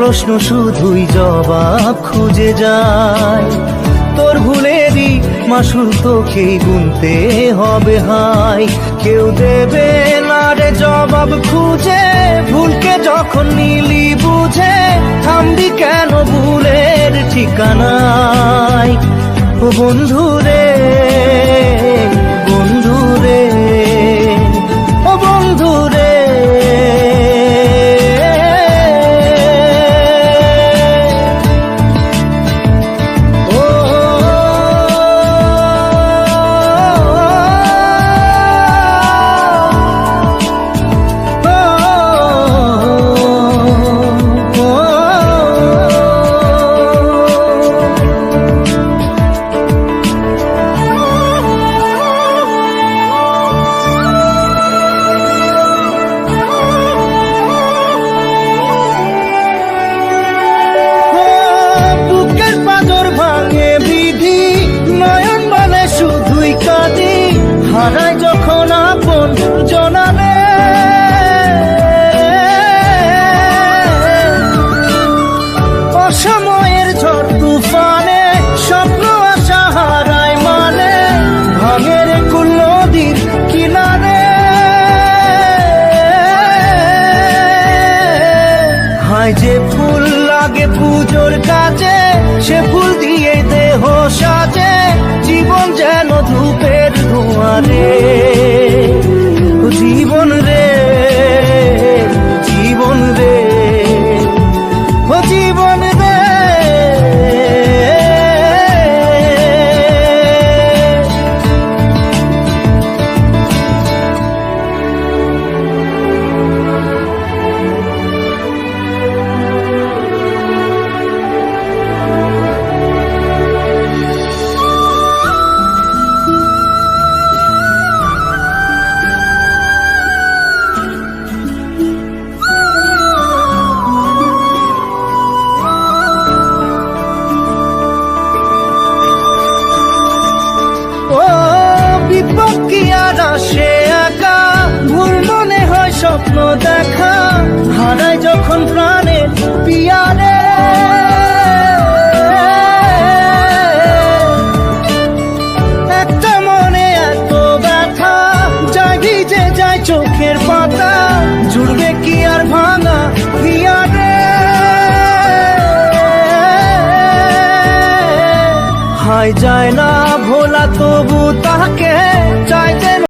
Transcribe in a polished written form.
প্রশ্ন শুধুই জবাব খুঁজে যায়। তোর ভুলেরই মাসুল তোকেই গুনতে হবে হাই। কেউ দেবে না রে জবাব খুঁজে, ভুলকে যখন নিলি বুঝে থামবি কেন ভুলের ঠিকানায়। ও বন্ধু রে, বন্ধু রে, ও বন্ধু রে। হারায় যখন আপন জনারে, অসময়ের ঝড় তুফানে স্বপ্ন আশা হারায় মানে, ভাঙের কুল নদীর কিনারে। হায় যে ফুল লাগে পুজোর কাজে, সে ফুল দিয়ে দেহ সাজে, জীবন যেন ধূপের ধোঁয়ারে। জীবন রে, জীবন রে, ও জীবন রে। সে একা ভুল মনে হয় স্বপ্ন দেখা, হারায় যখন প্রাণের পিয়ারে। একটা মনে এত ব্যথা যায় ভিজে যায় চোখের পাতা, জুড়বে কি আর ভাঙা পিয়ারে। হায় যায় না ভোলা তবু তাকে